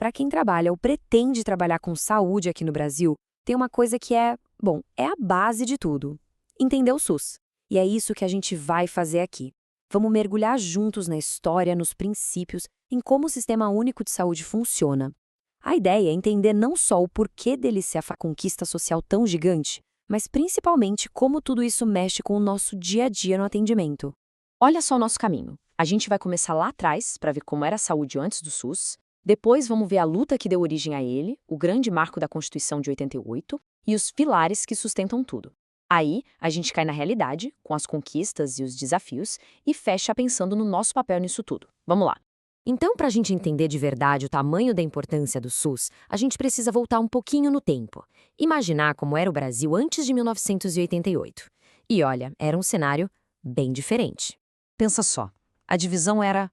para quem trabalha ou pretende trabalhar com saúde aqui no Brasil, tem uma coisa que é a base de tudo: entender o SUS. E é isso que a gente vai fazer aqui. Vamos mergulhar juntos na história, nos princípios, em como o Sistema Único de Saúde funciona. A ideia é entender não só o porquê dele ser a conquista social tão gigante, mas principalmente como tudo isso mexe com o nosso dia a dia no atendimento. Olha só o nosso caminho. A gente vai começar lá atrás, para ver como era a saúde antes do SUS. Depois vamos ver a luta que deu origem a ele, o grande marco da Constituição de 88 e os pilares que sustentam tudo. Aí, a gente cai na realidade, com as conquistas e os desafios, e fecha pensando no nosso papel nisso tudo. Vamos lá. Então, para a gente entender de verdade o tamanho da importância do SUS, a gente precisa voltar um pouquinho no tempo. Imaginar como era o Brasil antes de 1988. E olha, era um cenário bem diferente. Pensa só, a divisão era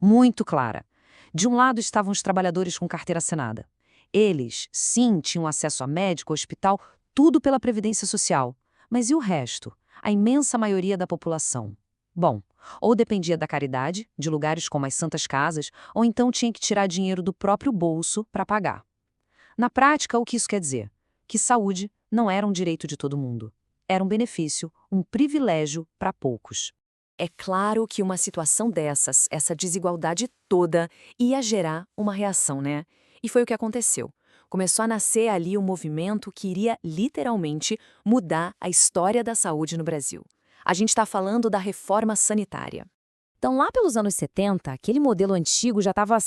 muito clara. De um lado estavam os trabalhadores com carteira assinada. Eles, sim, tinham acesso a médico, hospital, tudo pela Previdência Social. Mas e o resto? A imensa maioria da população? Bom, ou dependia da caridade, de lugares como as Santas Casas, ou então tinha que tirar dinheiro do próprio bolso para pagar. Na prática, o que isso quer dizer? Que saúde não era um direito de todo mundo. Era um benefício, um privilégio para poucos. É claro que uma situação dessas, essa desigualdade toda, ia gerar uma reação, né? E foi o que aconteceu. Começou a nascer ali um movimento que iria literalmente mudar a história da saúde no Brasil. A gente está falando da reforma sanitária. Então, lá pelos anos 70, aquele modelo antigo já estava,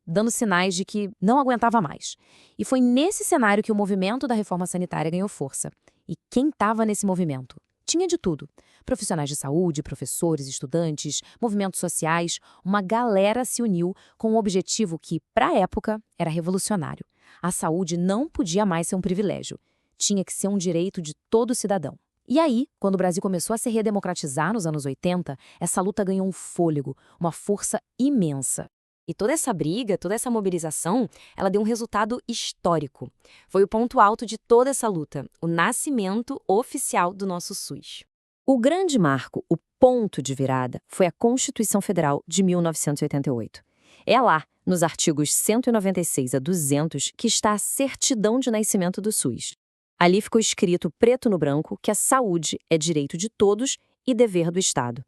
dando sinais de que não aguentava mais. E foi nesse cenário que o movimento da reforma sanitária ganhou força. E quem estava nesse movimento? Tinha de tudo. Profissionais de saúde, professores, estudantes, movimentos sociais, uma galera se uniu com um objetivo que, para a época, era revolucionário. A saúde não podia mais ser um privilégio. Tinha que ser um direito de todo cidadão. E aí, quando o Brasil começou a se redemocratizar nos anos 80, essa luta ganhou um fôlego, uma força imensa. E toda essa briga, toda essa mobilização, ela deu um resultado histórico. Foi o ponto alto de toda essa luta, o nascimento oficial do nosso SUS. O grande marco, o ponto de virada, foi a Constituição Federal de 1988. É lá, nos artigos 196 a 200, que está a certidão de nascimento do SUS. Ali ficou escrito preto no branco que a saúde é direito de todos e dever do Estado.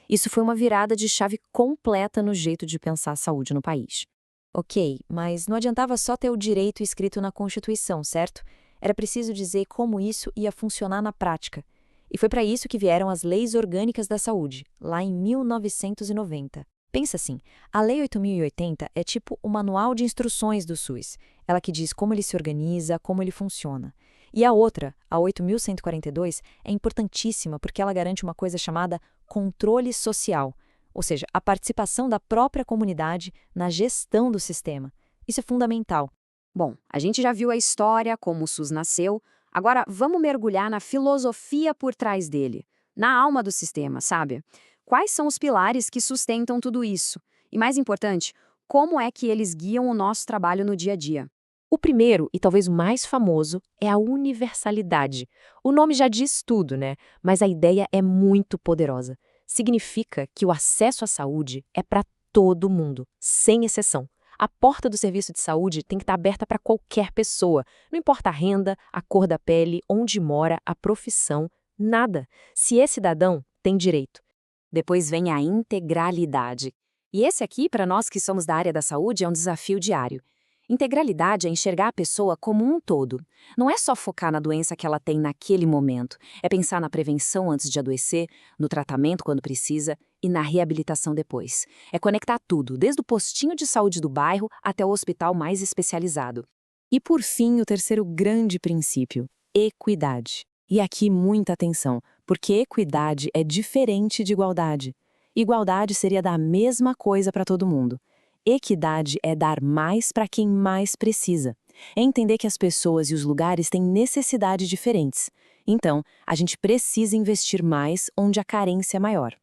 Isso foi uma virada de chave completa no jeito de pensar a saúde no país. Ok, mas não adiantava só ter o direito escrito na Constituição, certo? Era preciso dizer como isso ia funcionar na prática. E foi para isso que vieram as Leis Orgânicas da Saúde, lá em 1990. Pensa assim, a Lei 8.080 é tipo o manual de instruções do SUS. Ela que diz como ele se organiza, como ele funciona. E a outra, a 8.142, é importantíssima porque ela garante uma coisa chamada controle social, ou seja, a participação da própria comunidade na gestão do sistema. Isso é fundamental. Bom, a gente já viu a história, como o SUS nasceu. Agora, vamos mergulhar na filosofia por trás dele, na alma do sistema, sabe? Quais são os pilares que sustentam tudo isso? E mais importante, como é que eles guiam o nosso trabalho no dia a dia? O primeiro, e talvez o mais famoso, é a universalidade. O nome já diz tudo, né? Mas a ideia é muito poderosa. Significa que o acesso à saúde é para todo mundo, sem exceção. A porta do serviço de saúde tem que estar aberta para qualquer pessoa. Não importa a renda, a cor da pele, onde mora, a profissão, nada. Se é cidadão, tem direito. Depois vem a integralidade. E esse aqui, para nós que somos da área da saúde, é um desafio diário. Integralidade é enxergar a pessoa como um todo. Não é só focar na doença que ela tem naquele momento. É pensar na prevenção antes de adoecer, no tratamento quando precisa e na reabilitação depois. É conectar tudo, desde o postinho de saúde do bairro até o hospital mais especializado. E por fim, o terceiro grande princípio, equidade. E aqui muita atenção, porque equidade é diferente de igualdade. Igualdade seria dar a mesma coisa para todo mundo. Equidade é dar mais para quem mais precisa. É entender que as pessoas e os lugares têm necessidades diferentes. Então, a gente precisa investir mais onde a carência é maior.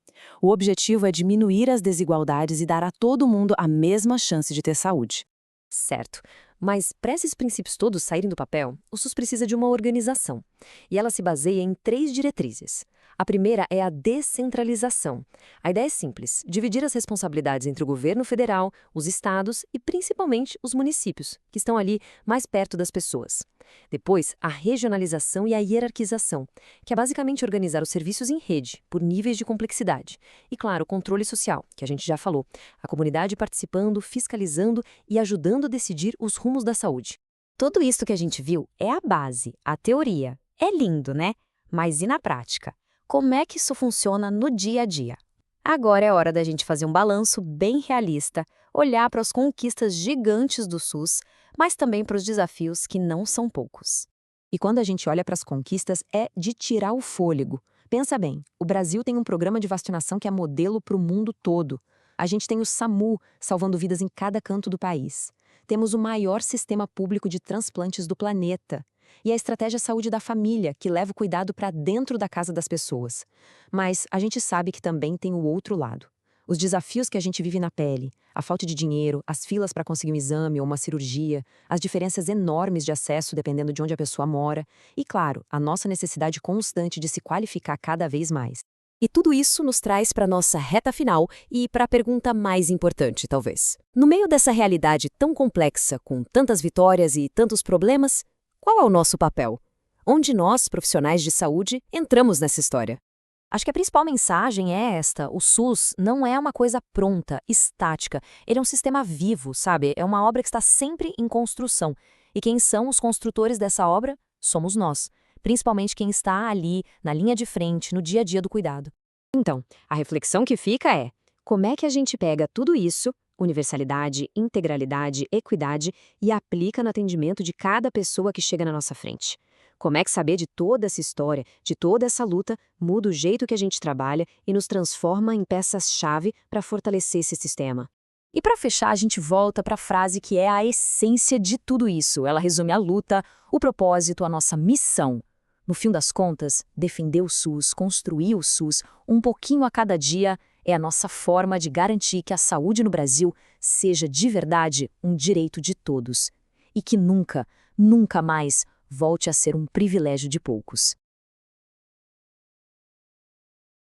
O objetivo é diminuir as desigualdades e dar a todo mundo a mesma chance de ter saúde. Certo. Mas para esses princípios todos saírem do papel, o SUS precisa de uma organização. E ela se baseia em 3 diretrizes. A primeira é a descentralização. A ideia é simples: dividir as responsabilidades entre o governo federal, os estados e principalmente os municípios, que estão ali mais perto das pessoas. Depois, a regionalização e a hierarquização, que é basicamente organizar os serviços em rede, por níveis de complexidade. E, claro, o controle social, que a gente já falou, a comunidade participando, fiscalizando e ajudando a decidir os rumos da saúde. Tudo isso que a gente viu é a base, a teoria. É lindo, né? Mas e na prática? Como é que isso funciona no dia a dia? Agora é hora da gente fazer um balanço bem realista, olhar para as conquistas gigantes do SUS, mas também para os desafios que não são poucos. E quando a gente olha para as conquistas, é de tirar o fôlego. Pensa bem, o Brasil tem um programa de vacinação que é modelo para o mundo todo. A gente tem o SAMU salvando vidas em cada canto do país. Temos o maior sistema público de transplantes do planeta. E a estratégia Saúde da Família, que leva o cuidado para dentro da casa das pessoas. Mas a gente sabe que também tem o outro lado. Os desafios que a gente vive na pele, a falta de dinheiro, as filas para conseguir um exame ou uma cirurgia, as diferenças enormes de acesso dependendo de onde a pessoa mora e, claro, a nossa necessidade constante de se qualificar cada vez mais. E tudo isso nos traz para a nossa reta final e para a pergunta mais importante, talvez. No meio dessa realidade tão complexa, com tantas vitórias e tantos problemas, qual é o nosso papel? Onde nós, profissionais de saúde, entramos nessa história? Acho que a principal mensagem é esta: o SUS não é uma coisa pronta, estática. Ele é um sistema vivo, sabe? É uma obra que está sempre em construção. E quem são os construtores dessa obra? Somos nós. Principalmente quem está ali, na linha de frente, no dia a dia do cuidado. Então, a reflexão que fica é: como é que a gente pega tudo isso, universalidade, integralidade, equidade, e aplica no atendimento de cada pessoa que chega na nossa frente? Como é que saber de toda essa história, de toda essa luta, muda o jeito que a gente trabalha e nos transforma em peças-chave para fortalecer esse sistema? E para fechar, a gente volta para a frase que é a essência de tudo isso. Ela resume a luta, o propósito, a nossa missão. No fim das contas, defender o SUS, construir o SUS, um pouquinho a cada dia, é a nossa forma de garantir que a saúde no Brasil seja de verdade um direito de todos. E que nunca, nunca mais volte a ser um privilégio de poucos.